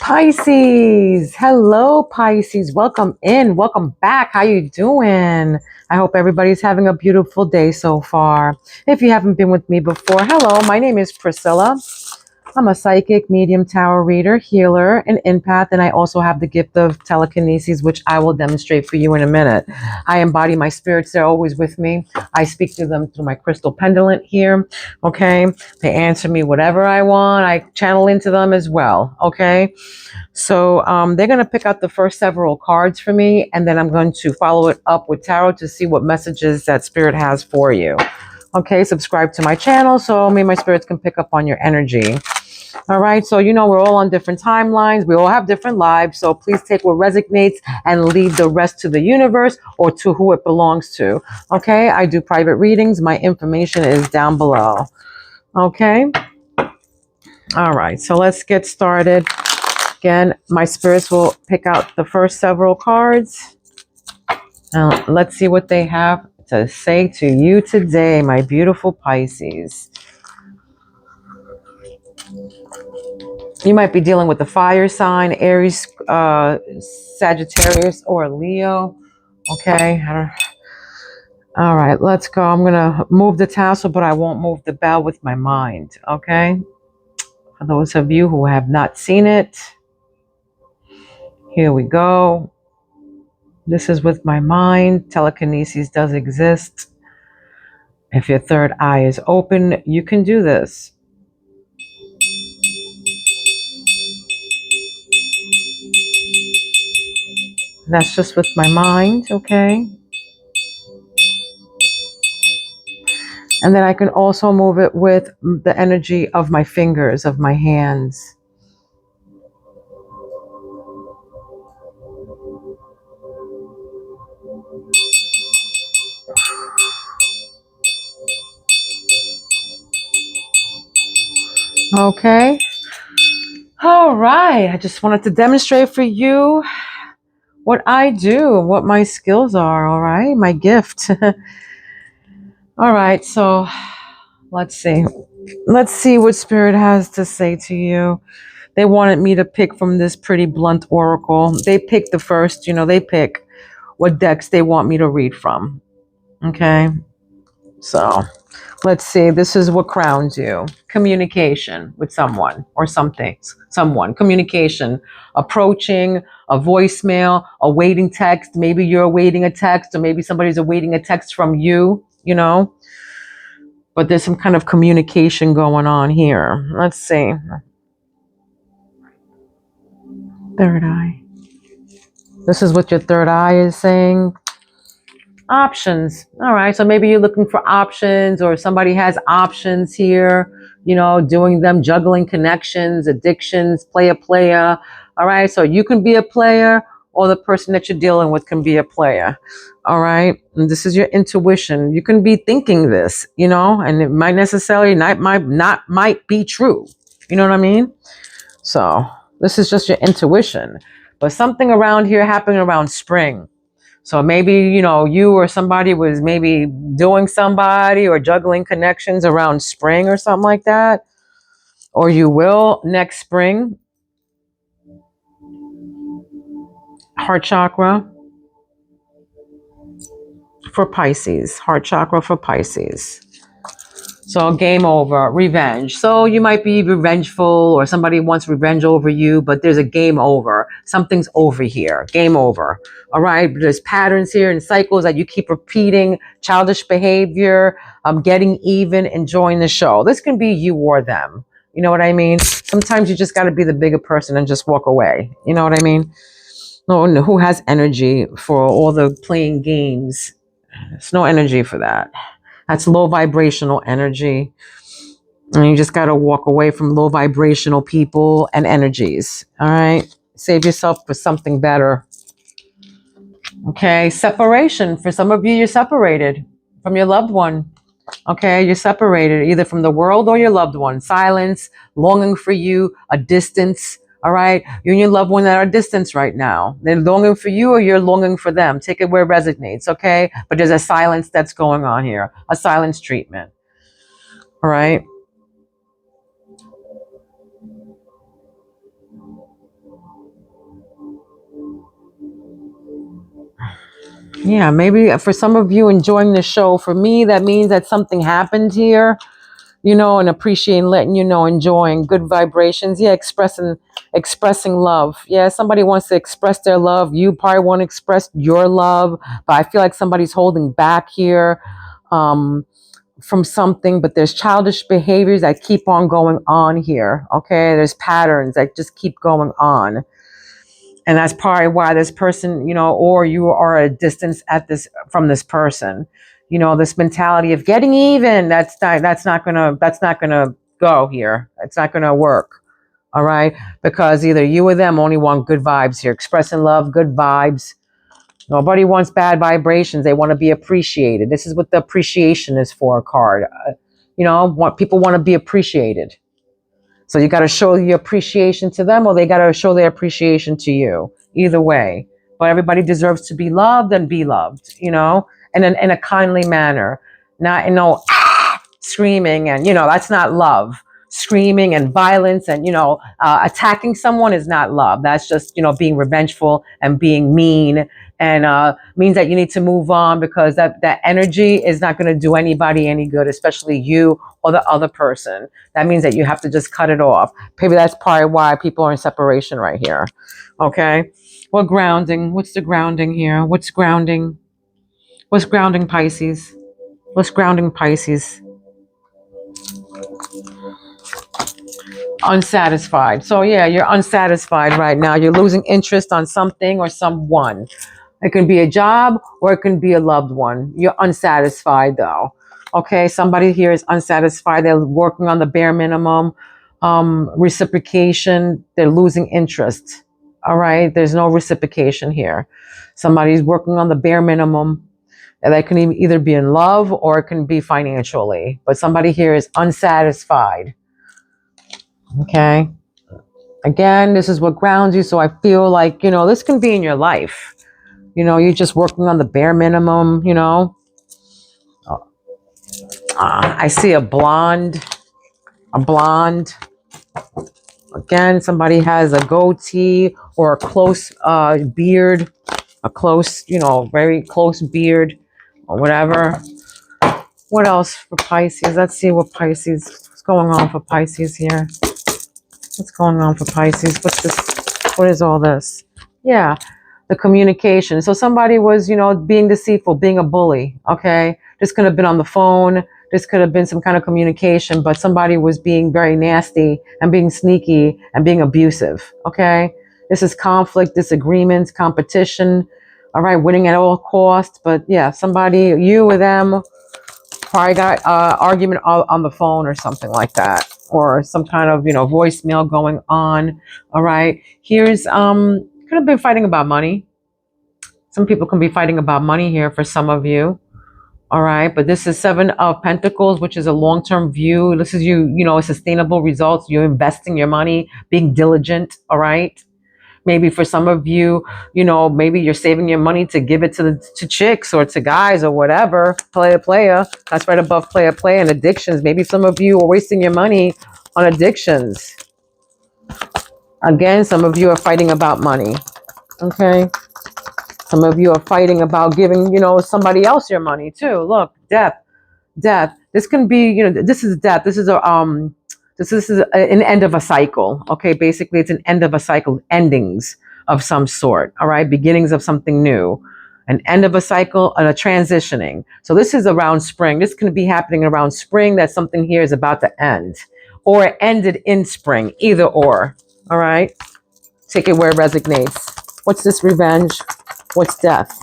Pisces, hello Pisces, welcome in, welcome back. How you doing? I hope everybody's having a beautiful day so far. If you haven't been with me before, hello, my name is Priscilla. I'm a psychic, medium, tarot reader, healer, and empath, and I also have the gift of telekinesis, which I will demonstrate for you in a minute. I embody my spirits. They're always with me. I speak to them through my crystal pendant here, okay? They answer me whatever I want. I channel into them as well, okay? So they're going to pick out the first several cards for me, and then I'm going to follow it up with tarot to see what messages that spirit has for you. Okay, subscribe to my channel so me and my spirits can pick up on your energy. All right, so we're all on different timelines. We all have different lives. So please take what resonates and leave the rest to the universe or to who it belongs to. Okay, I do private readings. My information is down below. Okay, all right, so let's get started. Again, my spirits will pick out the first several cards. Now, let's see what they have to say to you today, my beautiful Pisces. You might be dealing with the fire sign, Aries, Sagittarius, or Leo. Okay. All right, let's go. I'm going to move the tassel, but I won't move the bell with my mind. Okay. For those of you who have not seen it, here we go. This is with my mind. Telekinesis does exist. If your third eye is open, you can do this. That's just with my mind, okay? And then I can also move it with the energy of my fingers, of my hands. Okay. All right. I just wanted to demonstrate for you what I do, what my skills are, all right? My gift. All right. So let's see. Let's see what Spirit has to say to you. They wanted me to pick from this pretty blunt oracle. They pick the first, they pick what decks they want me to read from. Okay. So let's see. This is what crowns you. Communication with someone or something. Someone. Communication. Approaching, a voicemail, awaiting text. Maybe you're awaiting a text, or maybe somebody's awaiting a text from you, But there's some kind of communication going on here. Let's see. Third eye. This is what your third eye is saying. Options. All right. So maybe you're looking for options, or somebody has options here, doing them, juggling connections, addictions, player. All right. So you can be a player, or the person that you're dealing with can be a player. All right. And this is your intuition. You can be thinking this, and it might necessarily might be true. You know what I mean? So this is just your intuition. But something around here happening around spring. So maybe, you or somebody was maybe doing somebody or juggling connections around spring or something like that. Or you will next spring. Heart chakra for Pisces. Heart chakra for Pisces. So game over, revenge. So you might be revengeful, or somebody wants revenge over you, but there's a game over. Something's over here. Game over. All right. There's patterns here and cycles that you keep repeating. Childish behavior, getting even, enjoying the show. This can be you or them. You know what I mean? Sometimes you just got to be the bigger person and just walk away. You know what I mean? No, who has energy for all the playing games? There's no energy for that. That's low vibrational energy. And you just got to walk away from low vibrational people and energies. All right. Save yourself for something better. Okay. Separation. For some of you, you're separated from your loved one. Okay. You're separated either from the world or your loved one. Silence, longing for you, a distance. All right. You and your loved one that are distance right now. They're longing for you, or you're longing for them. Take it where it resonates. Okay. But there's a silence that's going on here, a silence treatment. All right. Yeah, maybe for some of you enjoying the show. For me, that means that something happened here, and appreciating, letting enjoying good vibrations. Yeah, expressing love. Yeah, somebody wants to express their love. You probably want to express your love, but I feel like somebody's holding back here. From something, but there's childish behaviors that keep on going on here. Okay, there's patterns that just keep going on, and that's probably why this person, or you are at a distance at this from this person. This mentality of getting even. That's not gonna go here. It's not gonna work. All right, because either you or them only want good vibes here, expressing love, good vibes. Nobody wants bad vibrations. They want to be appreciated. This is what the appreciation is for a card. People want to be appreciated. So you got to show your appreciation to them, or they got to show their appreciation to you. Either way. But everybody deserves to be loved and be loved, and in a kindly manner. Not in no screaming, and that's not love. Screaming and violence and attacking someone is not love. That's just being revengeful and being mean, and means that you need to move on, because that energy is not going to do anybody any good, especially you or the other person. That means that you have to just cut it off. Maybe that's probably why people are in separation right here. Okay, well, grounding. What's the grounding here? What's grounding Pisces? What's grounding Pisces? Unsatisfied. So yeah, you're unsatisfied right now. You're losing interest on something or someone. It can be a job or it can be a loved one. You're unsatisfied though. Okay, somebody here is unsatisfied. They're working on the bare minimum. Reciprocation, they're losing interest. All right, there's no reciprocation here. Somebody's working on the bare minimum. And that can either be in love or it can be financially. But somebody here is unsatisfied. Okay. Again, this is what grounds you. So I feel like, this can be in your life. You're just working on the bare minimum, I see a blonde. Again, somebody has a goatee or a close beard, a close, very close beard or whatever. What else for Pisces? Let's see what's going on for Pisces here. What's going on for Pisces? What's this? What is all this? Yeah, the communication. So somebody was, being deceitful, being a bully. Okay, this could have been on the phone. This could have been some kind of communication, but somebody was being very nasty and being sneaky and being abusive. Okay, this is conflict, disagreements, competition. All right, winning at all costs. But yeah, somebody, you or them, probably got argument on the phone or something like that, or some kind of voicemail going on. All right, here's could have been fighting about money. Some people can be fighting about money here for some of you. All right, but this is Seven of Pentacles, which is a long-term view. This is sustainable results. You're investing your money, being diligent. All right. Maybe for some of you, maybe you're saving your money to give it to chicks or to guys or whatever. Player. That's right above player and addictions. Maybe some of you are wasting your money on addictions. Again, some of you are fighting about money. Okay. Some of you are fighting about giving, somebody else your money too. Look, death. This can be, this is death. This is an end of a cycle. Okay, basically it's an end of a cycle, endings of some sort. All right, beginnings of something new, an end of a cycle and a transitioning. So this is around spring. This can be happening around spring, that something here is about to end, or it ended in spring, either or. All right, take it where it resonates. What's this? Revenge. What's death?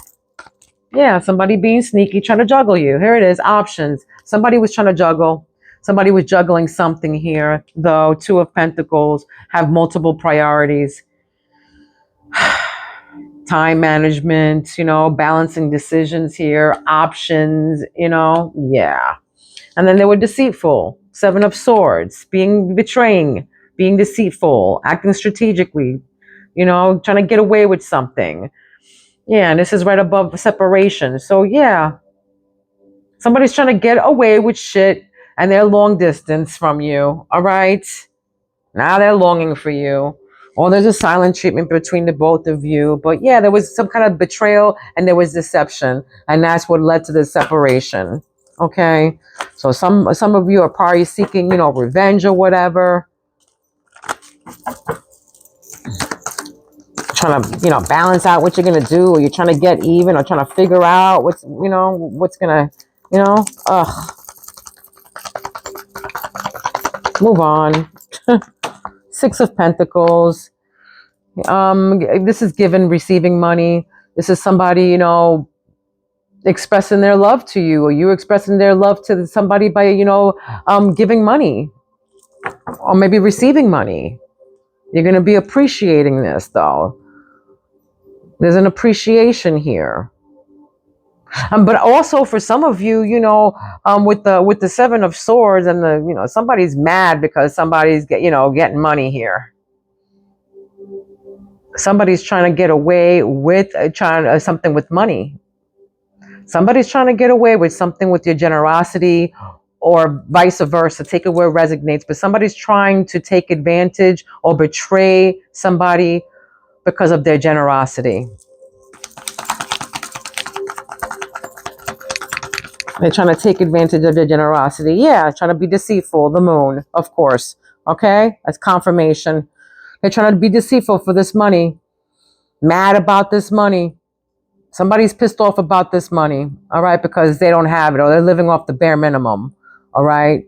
Yeah, somebody being sneaky, trying to juggle you. Here it is, options. Somebody was trying to juggle. Somebody was juggling something here, though. Two of Pentacles, have multiple priorities. Time management, balancing decisions here, options, yeah. And then they were deceitful. Seven of Swords, betraying, being deceitful, acting strategically, trying to get away with something. Yeah, and this is right above separation. So yeah, somebody's trying to get away with shit and they're long distance from you. All right. Now they're longing for you. Or there's a silent treatment between the both of you. But yeah, there was some kind of betrayal and there was deception. And that's what led to the separation. Okay. So some of you are probably seeking, revenge or whatever. Trying to, balance out what you're going to do, or you're trying to get even, or trying to figure out what's going to, move on. Six of Pentacles. This is giving, receiving money. This is somebody, expressing their love to you, or you expressing their love to somebody by, giving money, or maybe receiving money. You're going to be appreciating this, though. There's an appreciation here. But also for some of you, with the Seven of Swords and somebody's mad because somebody's getting money here. Somebody's trying to get away with something with money. Somebody's trying to get away with something with your generosity, or vice versa. Take it where it resonates. But somebody's trying to take advantage or betray somebody because of their generosity. They're trying to take advantage of their generosity. Yeah, trying to be deceitful. The moon, of course. Okay? That's confirmation. They're trying to be deceitful for this money. Mad about this money. Somebody's pissed off about this money. All right? Because they don't have it, or they're living off the bare minimum. All right?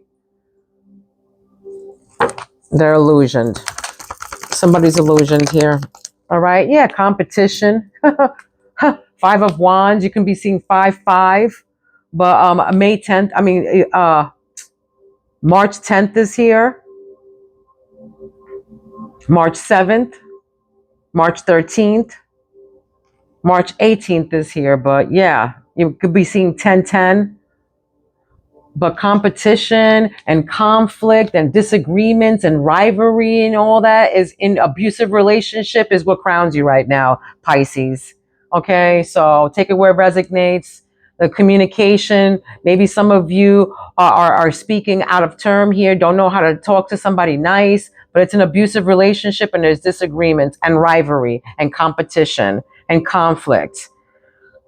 They're illusioned. Somebody's illusioned here. All right? Yeah, competition. Five of Wands. You can be seeing 5-5. But May 10th, March 10th is here. March 7th, March 13th, March 18th is here. But yeah, you could be seeing 10-10. But competition and conflict and disagreements and rivalry and all that is in abusive relationship is what crowns you right now, Pisces. Okay, so take it where it resonates. The communication, maybe some of you are speaking out of term here, don't know how to talk to somebody nice, but it's an abusive relationship and there's disagreements and rivalry and competition and conflict.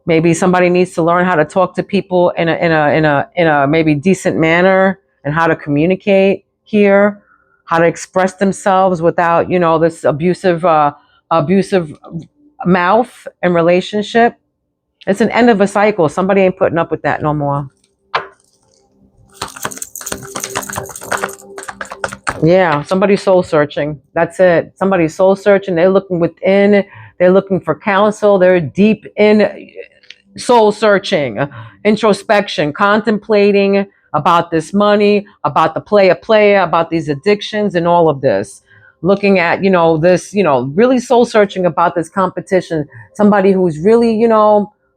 Maybe somebody needs to learn how to talk to people in a maybe decent manner, and how to communicate here, how to express themselves without, this abusive mouth and relationship. It's an end of a cycle. Somebody ain't putting up with that no more. Yeah, somebody's soul searching. That's it. Somebody's soul searching. They're looking within. They're looking for counsel. They're deep in soul searching, introspection, contemplating about this money, about the player, about these addictions and all of this. Looking at, this, really soul searching about this competition. Somebody who's really,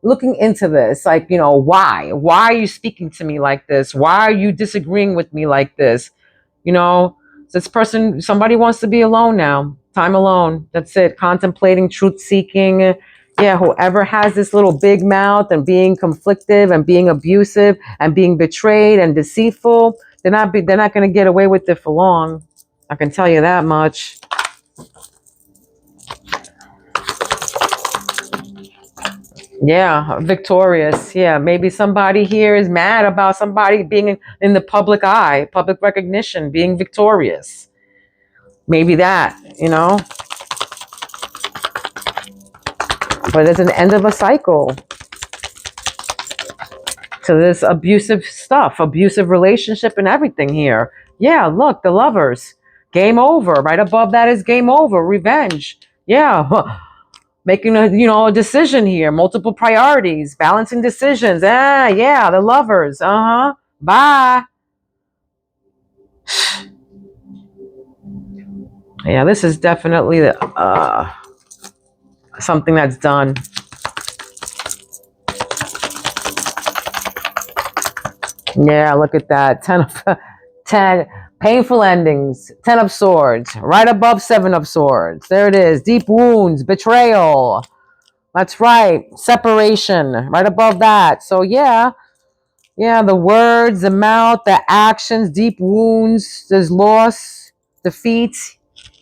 looking into this, like, why are you speaking to me like this? Why are you disagreeing with me like this? This person, somebody wants to be alone now. Time alone. That's it. Contemplating, truth seeking. Yeah, whoever has this little big mouth and being conflictive and being abusive and being betrayed and deceitful, they're not going to get away with it for long. I can tell you that much. Yeah, victorious. Yeah, maybe somebody here is mad about somebody being in the public eye, public recognition, being victorious. Maybe that, But it's an end of a cycle to this abusive stuff, abusive relationship and everything here. Yeah, look, the Lovers. Game over. Right above that is game over, revenge. Yeah, making a decision here, multiple priorities, balancing decisions. Yeah, the Lovers. Bye. Yeah, this is definitely something that's done. Yeah, look at that. 10 painful endings. 10 of Swords. Right above 7 of Swords. There it is. Deep wounds. Betrayal. That's right. Separation. Right above that. So yeah, the words, the mouth, the actions, deep wounds. There's loss, defeat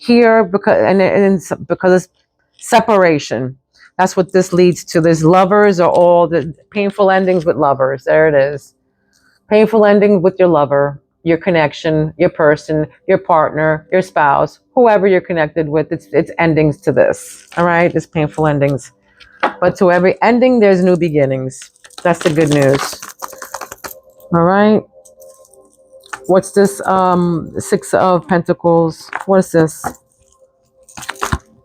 here, because it's separation. That's what this leads to. There's lovers, or all the painful endings with lovers. There it is. Painful ending with your lover, your connection, your person, your partner, your spouse, whoever you're connected with. It's endings to this. All right, it's painful endings. But to every ending, there's new beginnings. That's the good news. All right. What's this? Six of Pentacles. What is this?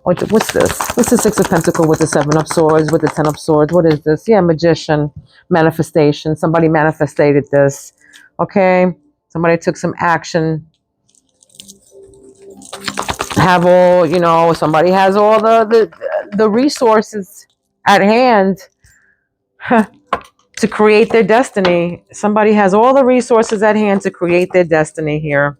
What's this? What's the Six of Pentacles with the Seven of Swords, with the Ten of Swords? What is this? Yeah, Magician. Manifestation. Somebody manifested this. Okay. Somebody took some action. Have all, somebody has all the resources at hand to create their destiny. Somebody has all the resources at hand to create their destiny here.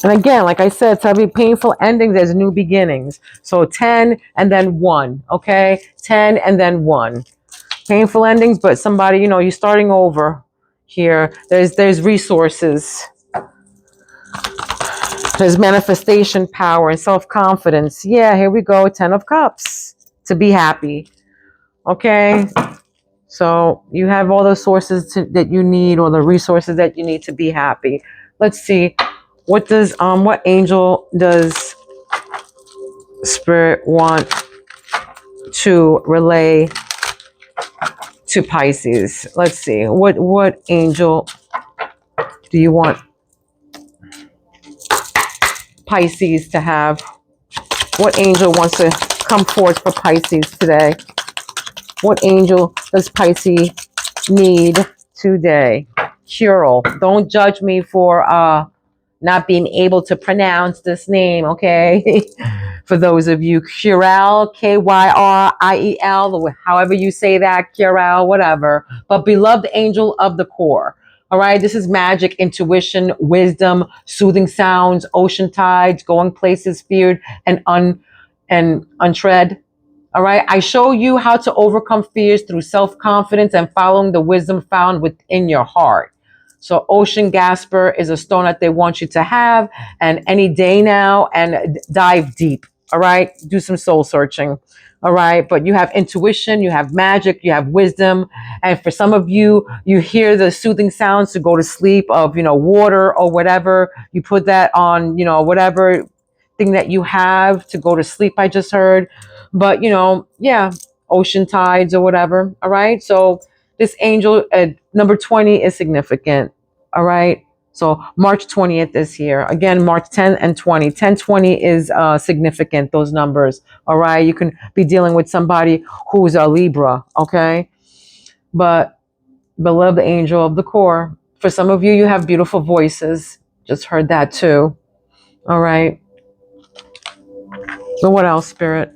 And again, like I said, to every painful ending, there's new beginnings. So 10 and then 1, okay? 10 and then 1. Painful endings, but somebody, you're starting over here. There's resources. There's manifestation power and self-confidence. Yeah, here we go. 10 of Cups. To be happy. Okay? So you have all the sources that you need, or the resources that you need to be happy. Let's see. What angel does Spirit want to relay to Pisces? Let's see. What angel do you want Pisces to have? What angel wants to come forth for Pisces today? What angel does Pisces need today? Curl. Don't judge me for not being able to pronounce this name, okay? For those of you, Kyriel, Kyriel, however you say that, Kyriel, whatever. But beloved angel of the core, all right? This is magic, intuition, wisdom, soothing sounds, ocean tides, going places feared and untread. All right? I show you how to overcome fears through self-confidence and following the wisdom found within your heart. So Ocean Gasper is a stone that they want you to have, and any day now, and dive deep. All right. Do some soul searching. All right. But you have intuition, you have magic, you have wisdom. And for some of you, you hear the soothing sounds to go to sleep of, water or whatever. You put that on, whatever thing that you have to go to sleep. I just heard. But, yeah, ocean tides or whatever. All right. So this angel at number 20 is significant. All right. So March 20th is here. Again, March 10 and 20. 10, 20 is significant, those numbers. All right. You can be dealing with somebody who's a Libra. Okay. But beloved angel of the core. For some of you, you have beautiful voices. Just heard that too. All right. So what else, Spirit?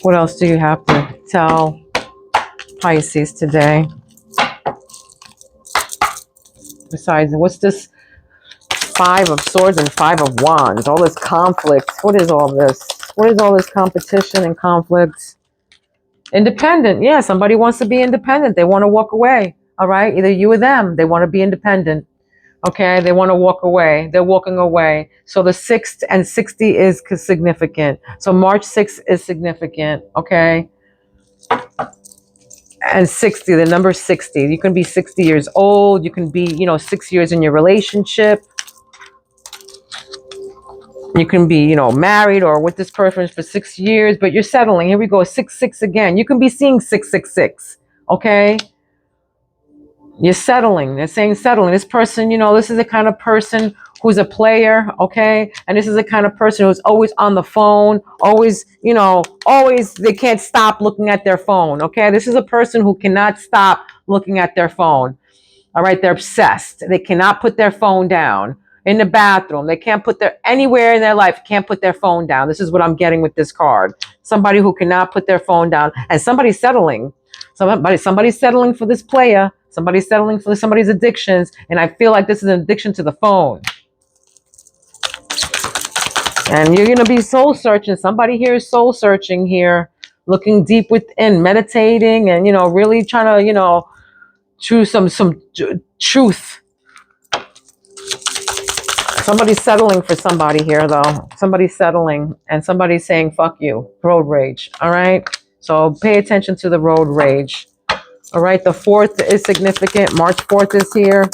What else do you have to tell Pisces today? Besides, what's this Five of Swords and Five of Wands? All this conflict. What is all this? What is all this competition and conflict? Independent. Yeah, somebody wants to be independent. They want to walk away. All right? Either you or them. They want to be independent. Okay? They want to walk away. They're walking away. So the 6th and 60 is significant. So March 6th is significant. Okay? And 60, the number 60. You can be 60 years old. You can be, 6 years in your relationship. You can be, married or with this person for 6 years, but you're settling. Here we go, 666 again. You can be seeing 666, okay? You're settling. They're saying settling. This person, this is the kind of person who's a player, okay? And this is the kind of person who's always on the phone, always, always, they can't stop looking at their phone, okay? This is a person who cannot stop looking at their phone, all right? They're obsessed. They cannot put their phone down. In the bathroom, they can't put anywhere in their life, can't put their phone down. This is what I'm getting with this card. Somebody who cannot put their phone down, and somebody's settling. Somebody's settling for this player. Somebody's settling for somebody's addictions. And I feel like this is an addiction to the phone. And you're going to be soul searching. Somebody here is soul searching here, looking deep within, meditating, and, really trying to, choose some truth. Somebody's settling for somebody here, though. Somebody's settling, and somebody's saying, fuck you, road rage. All right. So pay attention to the road rage. All right. The 4th is significant. March 4th is here.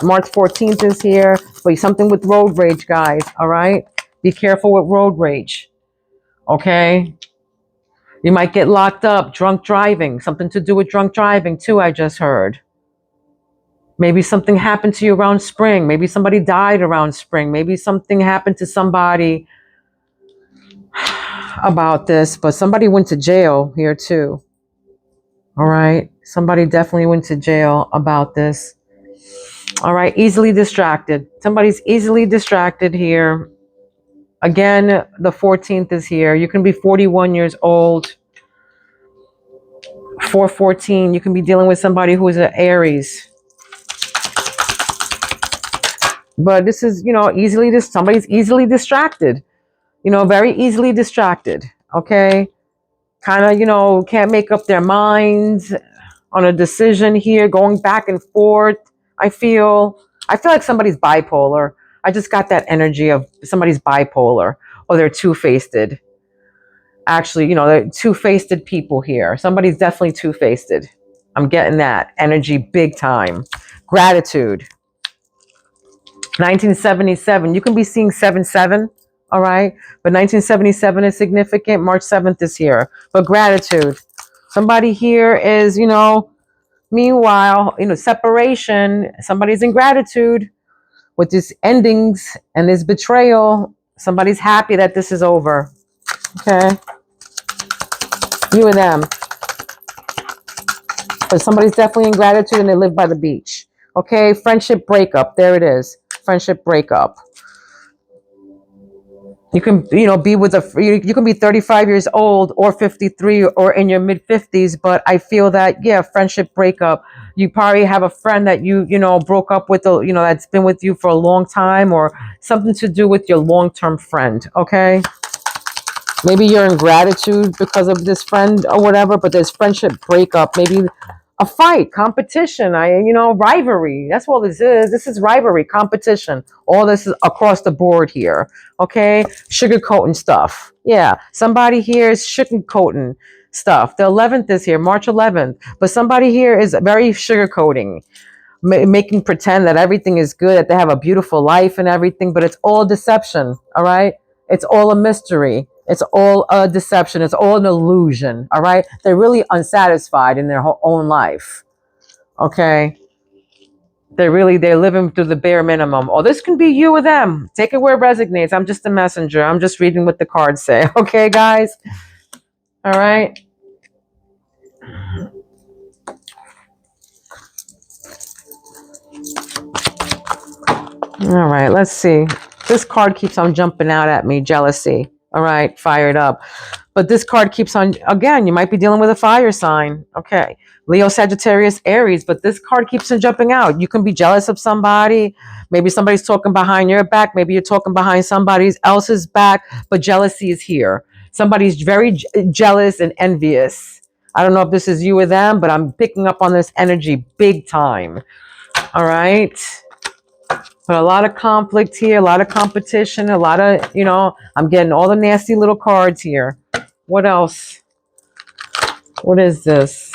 March 14th is here. But something with road rage, guys. All right. Be careful with road rage. Okay. You might get locked up. Drunk driving. Something to do with drunk driving, too, I just heard. Maybe something happened to you around spring. Maybe somebody died around spring. Maybe something happened to somebody about this. But somebody went to jail here, too. All right. Somebody definitely went to jail about this. All right. Easily distracted. Somebody's easily distracted here. Again, the 14th is here. You can be 41 years old. 414. You can be dealing with somebody who is an Aries. But this is, somebody's easily distracted. Very easily distracted. Okay. Kind of, can't make up their minds on a decision here, going back and forth. I feel like somebody's bipolar. I just got that energy of somebody's bipolar, or they're two-faced. Actually, they're two-faced people here. Somebody's definitely two-faced. I'm getting that energy big time. Gratitude. 1977. You can be seeing 7-7. All right. But 1977 is significant. March 7th is here. But gratitude. Somebody here is, meanwhile, separation. Somebody's in gratitude with these endings and this betrayal. Somebody's happy that this is over. Okay. You and them. But somebody's definitely in gratitude and they live by the beach. Okay. Friendship breakup. There it is. Friendship breakup. You can, be with you can be 35 years old or 53 or in your mid 50s. But I feel that, friendship breakup. You probably have a friend that you broke up with, that's been with you for a long time, or something to do with your long-term friend. Okay. Maybe you're in gratitude because of this friend or whatever, but there's friendship breakup. Maybe a fight, competition, rivalry. That's what this is. This is rivalry, competition. All this is across the board here. Okay. Sugarcoating stuff. Yeah. Somebody here is sugarcoating stuff. The 11th is here, March 11th. But somebody here is very sugarcoating, making pretend that everything is good, that they have a beautiful life and everything, but it's all deception. All right. It's all a mystery. It's all a deception. It's all an illusion. All right. They're really unsatisfied in their own life. Okay. They're living through the bare minimum. Oh, this can be you or them. Take it where it resonates. I'm just a messenger. I'm just reading what the cards say. Okay, guys. All right. All right. Let's see. This card keeps on jumping out at me. Jealousy. All right. Fired up. But this card keeps on, again, you might be dealing with a fire sign. Okay. Leo, Sagittarius, Aries. But this card keeps on jumping out. You can be jealous of somebody. Maybe somebody's talking behind your back. Maybe you're talking behind somebody else's back. But jealousy is here. Somebody's very jealous and envious. I don't know if this is you or them, but I'm picking up on this energy big time. All right. But a lot of conflict here, a lot of competition, a lot of, I'm getting all the nasty little cards here. What else? What is this?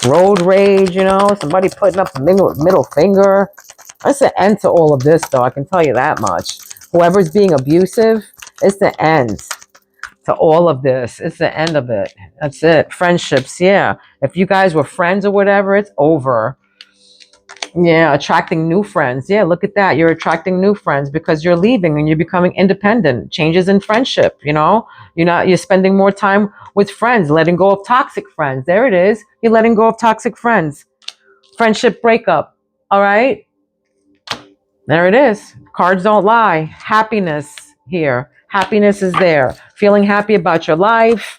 Road rage, somebody putting up a middle finger. That's the end to all of this, though. I can tell you that much. Whoever's being abusive, it's the end to all of this. It's the end of it. That's it. Friendships, yeah. If you guys were friends or whatever, it's over. Yeah, attracting new friends. Yeah, look at that. You're attracting new friends because you're leaving and you're becoming independent. Changes in friendship, you're spending more time with friends, letting go of toxic friends. There it is. You're letting go of toxic friends. Friendship breakup. All right. There it is. Cards don't lie. Happiness here. Happiness is there. Feeling happy about your life.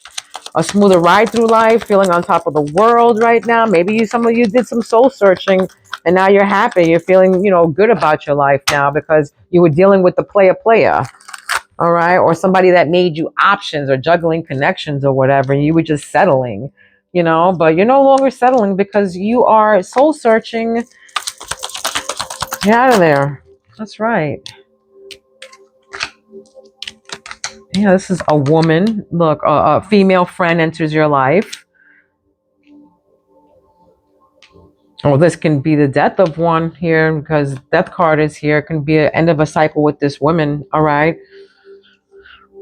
a smoother ride through life, feeling on top of the world right now. Maybe some of you did some soul searching and now you're happy. You're feeling, good about your life now because you were dealing with the player. All right. Or somebody that made you options or juggling connections or whatever. And you were just settling, but you're no longer settling because you are soul searching. Get out of there. That's right. Yeah, this is a woman. Look, a female friend enters your life. Or this can be the death of one here because death card is here. It can be an end of a cycle with this woman. All right.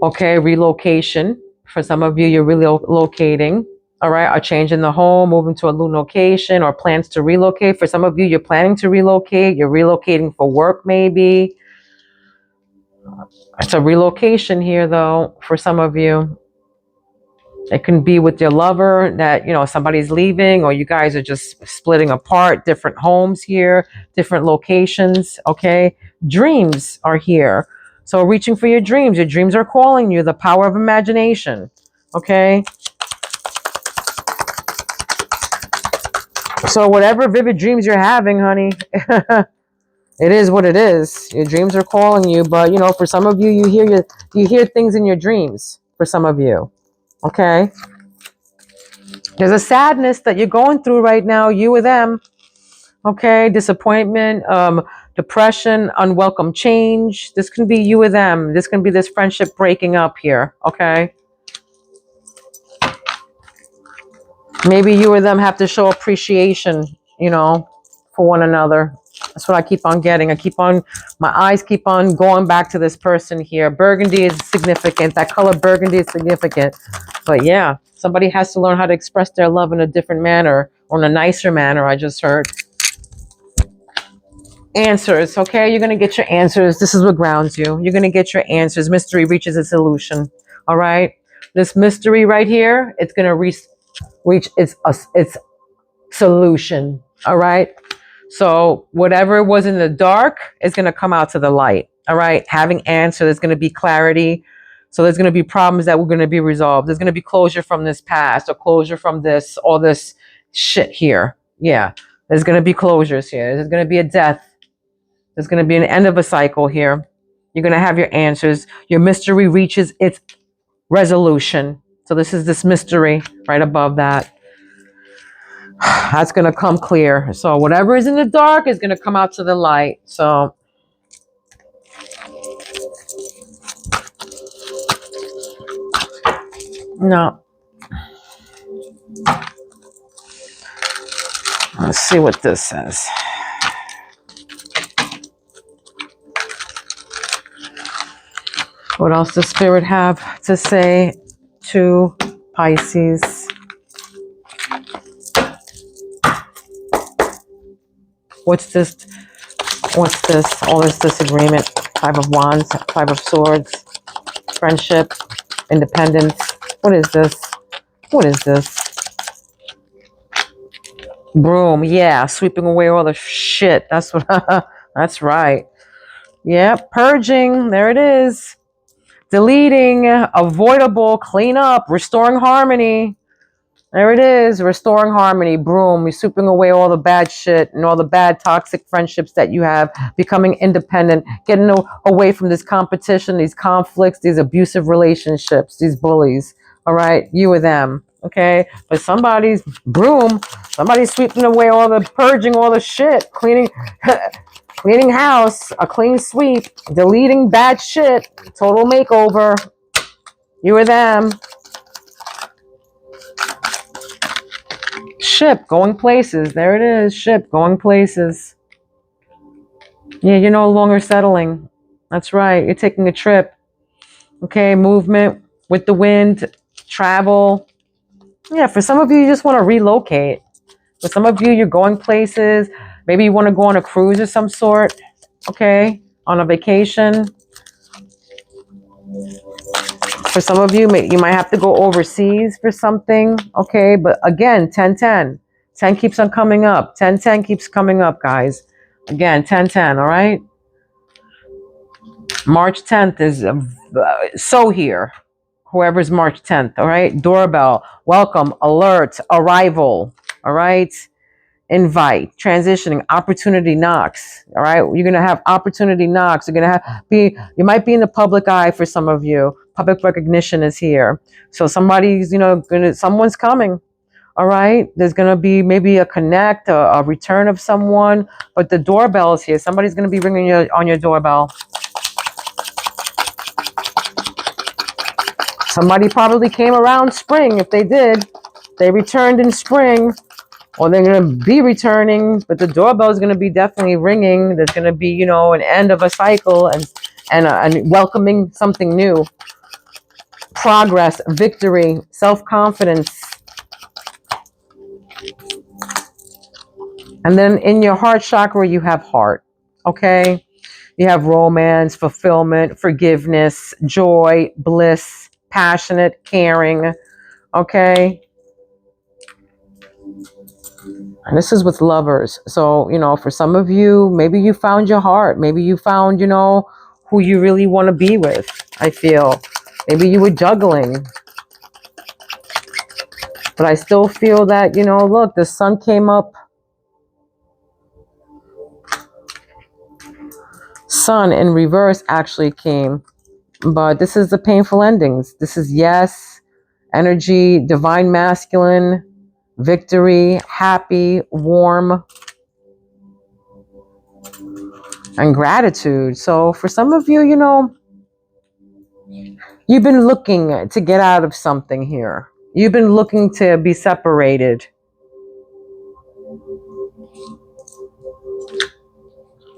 Okay, relocation. For some of you, you're relocating. All right, a change in the home, moving to a new location, or plans to relocate. For some of you, you're planning to relocate. You're relocating for work, maybe. It's a relocation here, though, for some of you. It can be with your lover that, somebody's leaving or you guys are just splitting apart, different homes here, different locations, okay? Dreams are here. So reaching for your dreams are calling you, the power of imagination, okay? So whatever vivid dreams you're having, honey, it is what it is. Your dreams are calling you, but, for some of you, you hear things in your dreams, for some of you, okay? There's a sadness that you're going through right now, you or them. Okay, disappointment, depression, unwelcome change. This can be you or them. This can be this friendship breaking up here. Okay. Maybe you or them have to show appreciation, for one another. That's what I keep on getting. My eyes keep on going back to this person here. Burgundy is significant. That color burgundy is significant. But yeah, somebody has to learn how to express their love in a different manner or in a nicer manner, I just heard. Answers, okay? You're going to get your answers. This is what grounds you. You're going to get your answers. Mystery reaches a solution, all right? This mystery right here, it's going to reach its solution, all right? So whatever was in the dark is going to come out to the light, all right? Having answers, there's going to be clarity. So there's going to be problems that were going to be resolved. There's going to be closure from this past or closure from all this shit here. Yeah, there's going to be closures here. There's going to be a death. There's going to be an end of a cycle here. You're going to have your answers. Your mystery reaches its resolution. So this mystery right above that. That's going to come clear. So whatever is in the dark is going to come out to the light. So no. Let's see what this says. What else does Spirit have to say to Pisces? What's this? All this disagreement. Five of Wands, Five of Swords, friendship, independence. What is this? What is this? Broom. Yeah, sweeping away all the shit. That's what. That's right. Yeah, purging. There it is. Deleting, avoidable, clean up, restoring harmony. There it is, restoring harmony, broom. You're sweeping away all the bad shit and all the bad toxic friendships that you have, becoming independent, getting away from this competition, these conflicts, these abusive relationships, these bullies. All right, you or them. Okay, but somebody's sweeping away purging all the shit, cleaning house, a clean sweep, deleting bad shit, total makeover. You or them. Ship going places. There it is. Ship going places. Yeah, you're no longer settling. That's right. You're taking a trip. Okay, movement with the wind, travel. Yeah, for some of you, you just want to relocate. For some of you, you're going places. Maybe you want to go on a cruise of some sort. Okay, on a vacation. For some of you, you might have to go overseas for something. Okay, but again, 10-10. 10 keeps on coming up. 10-10 keeps coming up, guys. Again, 10-10, all right? March 10th is so here. Whoever's March 10th, all right? Doorbell, welcome, alert, arrival, all right? Invite, transitioning, opportunity knocks, all right? You're going to have opportunity knocks. You're going to you might be in the public eye for some of you. Public recognition is here. So somebody's, someone's coming, all right? There's going to be maybe a connect, a return of someone, but the doorbell is here. Somebody's going to be ringing on your doorbell. Somebody probably came around spring. If they did, they returned in spring, or they're going to be returning, but the doorbell is going to be definitely ringing. There's going to be, an end of a cycle and welcoming something new. Progress, victory, self-confidence. And then in your heart chakra, you have heart, okay? You have romance, fulfillment, forgiveness, joy, bliss, passionate, caring, okay? And this is with lovers. So, for some of you, maybe you found your heart. Maybe you found, who you really want to be with, I feel. Maybe you were juggling. But I still feel that, look, the sun came up. Sun in reverse actually came. But this is the painful endings. This is yes, energy, divine masculine, victory, happy, warm, and gratitude. So for some of you, you've been looking to get out of something here. You've been looking to be separated.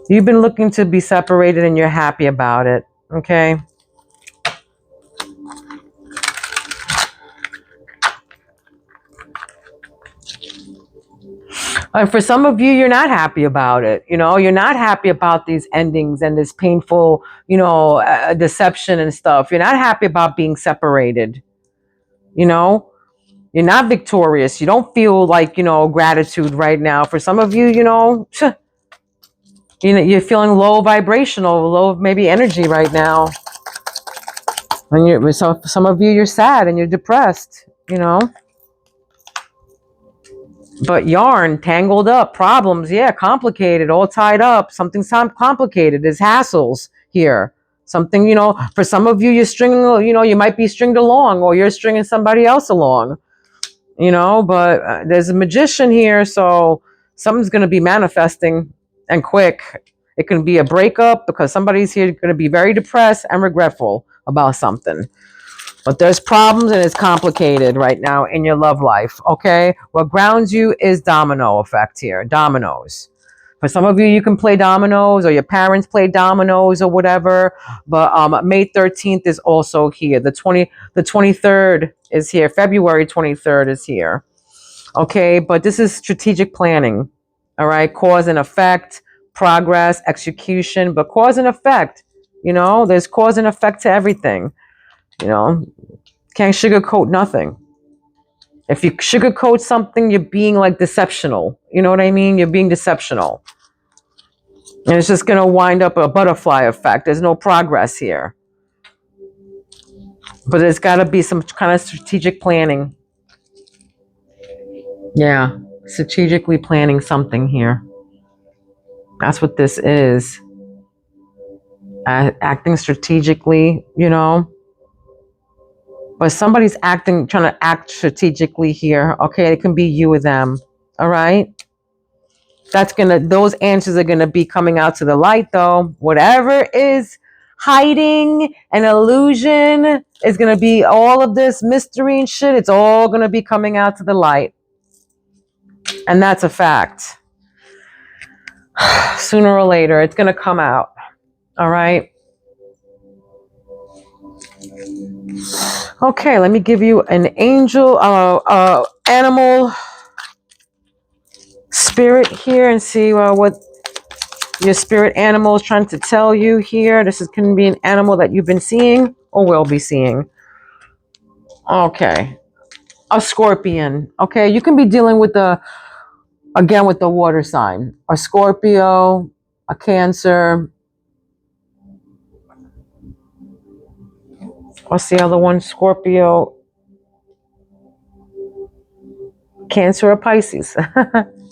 You've been looking to be separated and you're happy about it. Okay. And for some of you, you're not happy about it. You're not happy about these endings and this painful, deception and stuff. You're not happy about being separated. You're not victorious. You don't feel like, gratitude right now. For some of you, you're feeling low vibrational, low maybe energy right now. And so some of you, you're sad and you're depressed, But yarn, tangled up, problems, yeah, complicated, all tied up. Something's complicated. There's hassles here. Something, for some of you, you're stringing, you might be stringed along or you're stringing somebody else along, but there's a magician here. So something's going to be manifesting and quick. It can be a breakup because somebody's here going to be very depressed and regretful about something. But there's problems and it's complicated right now in your love life, okay? What grounds you is domino effect here, dominoes. For some of you, you can play dominoes or your parents play dominoes or whatever. But May 13th is also here. The 23rd is here. February 23rd is here. Okay, but this is strategic planning, all right? Cause and effect, progress, execution, but cause and effect, there's cause and effect to everything. Can't sugarcoat nothing. If you sugarcoat something, you're being like deceptional. You know what I mean? You're being deceptional. And it's just going to wind up a butterfly effect. There's no progress here. But there's got to be some kind of strategic planning. Yeah, strategically planning something here. That's what this is. Acting strategically, But somebody's trying to act strategically here. Okay, it can be you or them. All right. Those answers are gonna be coming out to the light though. Whatever is hiding an illusion is gonna be all of this mystery and shit. It's all gonna be coming out to the light. And that's a fact. Sooner or later, it's gonna come out. All right. Okay, let me give you an angel, animal spirit here and see what your spirit animal is trying to tell you here. This can be an animal that you've been seeing or will be seeing. Okay, a scorpion. Okay, you can be dealing with the water sign. A Scorpio, a Cancer, What's the other one? Scorpio, Cancer, or Pisces?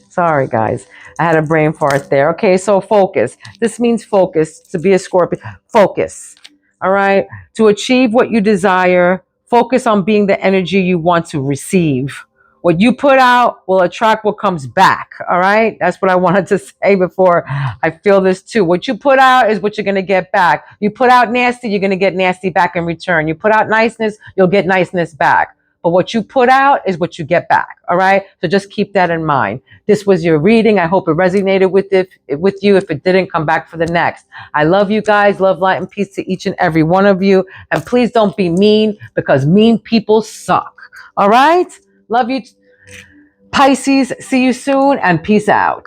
Sorry, guys. I had a brain fart there. Okay, so focus. This means focus. To be a Scorpio, focus. All right. To achieve what you desire, focus on being the energy you want to receive. What you put out will attract what comes back. All right. That's what I wanted to say before I feel this too. What you put out is what you're going to get back. You put out nasty, you're going to get nasty back in return. You put out niceness, you'll get niceness back. But what you put out is what you get back. All right. So just keep that in mind. This was your reading. I hope it resonated with you. If it didn't, come back for the next. I love you guys. Love, light, and peace to each and every one of you. And please don't be mean, because mean people suck. All right. Love you, Pisces. See you soon, and peace out.